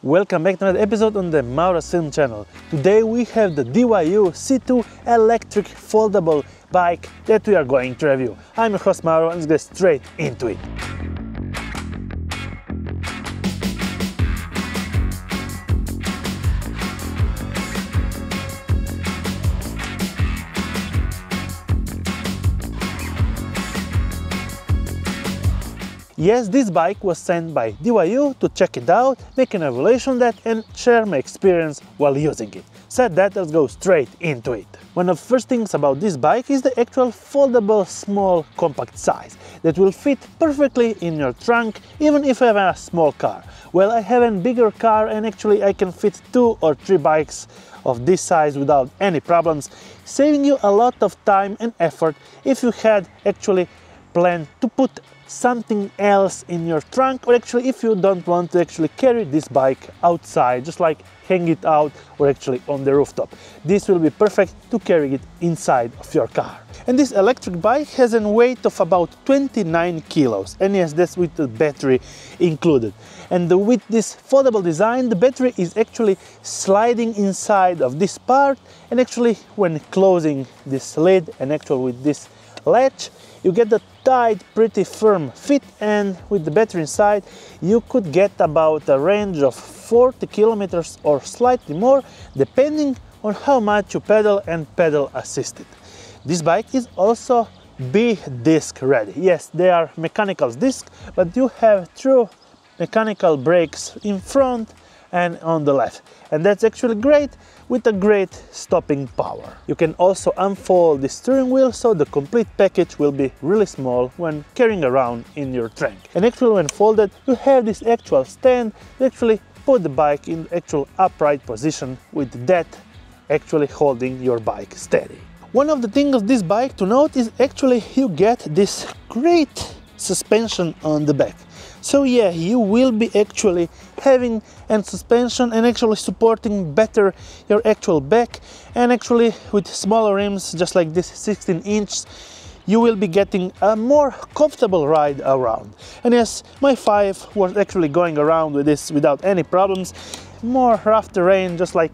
Welcome back to another episode on the Maura's Film channel. Today we have the DYU C2 electric foldable bike that we are going to review. I'm your host Mauro and let's get straight into it. Yes, this bike was sent by DYU to check it out, make an evaluation of that and share my experience while using it. Said that, let's go straight into it. One of the first things about this bike is the actual foldable small compact size that will fit perfectly in your trunk even if you have a small car. Well, I have a bigger car and actually I can fit 2 or 3 bikes of this size without any problems, saving you a lot of time and effort if you had actually planned to put something else in your trunk, or actually if you don't want to actually carry this bike outside, just like hang it out or actually on the rooftop. This will be perfect to carry it inside of your car. And this electric bike has a weight of about 29 kilos, and yes, that's with the battery included. And with this foldable design, the battery is actually sliding inside of this part, and actually when closing this lid and actually with this latch, you get the tight, pretty firm fit, and with the battery inside you could get about a range of 40 kilometers or slightly more depending on how much you pedal and pedal assisted. This bike is also B-disc ready. Yes, they are mechanical discs, but you have true mechanical brakes in front and on the left, and that's actually great with a great stopping power. You can also unfold the steering wheel, so the complete package will be really small when carrying around in your trunk. And actually when folded, you have this actual stand to actually put the bike in actual upright position, with that actually holding your bike steady. One of the things of this bike to note is actually you get this great suspension on the back. So yeah, you will be actually having a suspension and actually supporting better your actual back, and actually with smaller rims just like this 16-inch you will be getting a more comfortable ride around. And yes, my 5 was actually going around with this without any problems, more rough terrain just like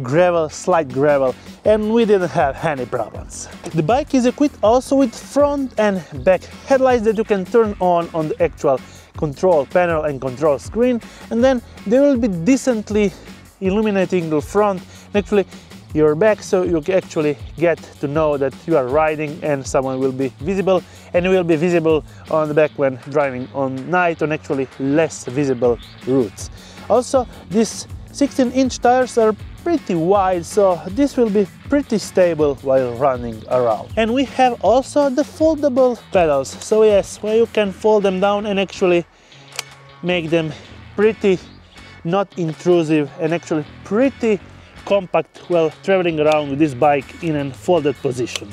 gravel, slight gravel, and we didn't have any problems. The bike is equipped also with front and back headlights that you can turn on the actual control panel and control screen, and then they will be decently illuminating the front and actually your back, so you can actually get to know that you are riding and someone will be visible, and you will be visible on the back when driving on night on actually less visible routes. Also, these 16-inch tires are pretty wide, so this will be pretty stable while running around. And we have also the foldable pedals, so yes, where you can fold them down and actually make them pretty not intrusive and actually pretty compact while traveling around with this bike in a folded position.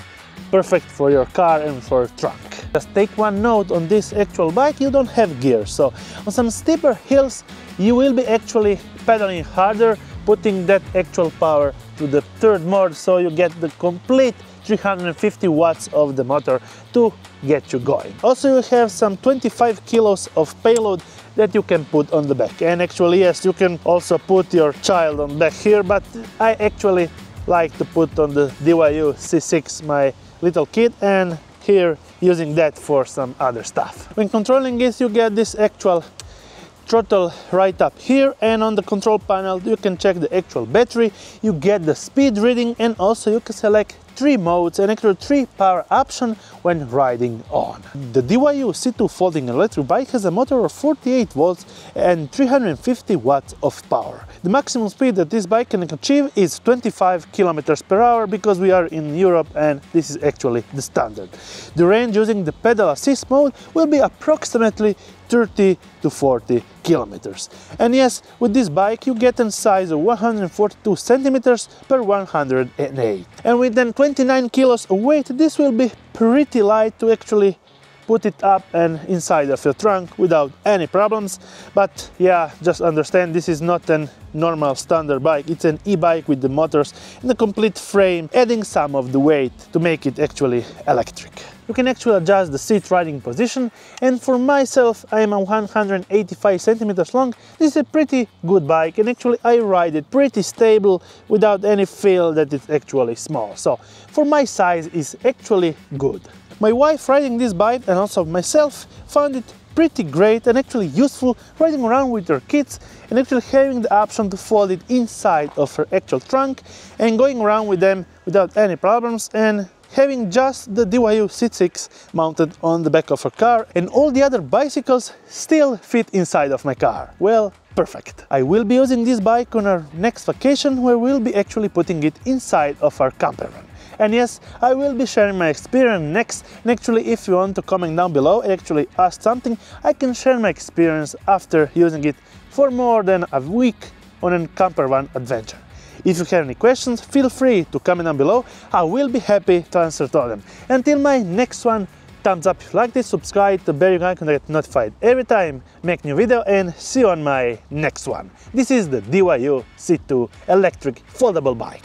Perfect for your car and for trunk. Just take one note, on this actual bike you don't have gears, so on some steeper hills you will be actually pedaling harder, putting that actual power to the 3rd mode, so you get the complete 350 watts of the motor to get you going. Also, you have some 25 kilos of payload that you can put on the back, and actually yes, you can also put your child on back here, but I actually like to put on the DYU C6 my little kid, and here using that for some other stuff. When controlling this, you get this actual throttle right up here, and on the control panel you can check the actual battery, you get the speed reading, and also you can select 3 modes and actually 3 power options when riding on. The DYU C2 folding electric bike has a motor of 48 volts and 350 watts of power. The maximum speed that this bike can achieve is 25 kilometers per hour because we are in Europe and this is actually the standard. The range using the pedal assist mode will be approximately 30 to 40 kilometers. And yes, with this bike you get a size of 142 centimeters per 108. And with then 29 kilos of weight, this will be pretty light to actually put it up and inside of your trunk without any problems. But yeah, just understand this is not a normal standard bike, it's an e-bike with the motors and the complete frame, adding some of the weight to make it actually electric. you can actually adjust the seat riding position, and for myself, I am 185 centimeters long. This is a pretty good bike, and actually I ride it pretty stable without any feel that it's actually small. So for my size, it's actually good. My wife riding this bike and also myself found it pretty great and actually useful riding around with her kids and actually having the option to fold it inside of her actual trunk and going around with them without any problems, and having just the DYU C6 mounted on the back of her car, and all the other bicycles still fit inside of my car. Well, perfect. I will be using this bike on our next vacation, where we'll be actually putting it inside of our campervan. And yes, I will be sharing my experience next, and actually if you want to comment down below and actually ask something, I can share my experience after using it for more than a week on a campervan adventure. If you have any questions, feel free to comment down below. I will be happy to answer to them. Until my next one, thumbs up if you like this, subscribe to bell icon to get notified every time I make new video, and see you on my next one. This is the DYU C2 electric foldable bike.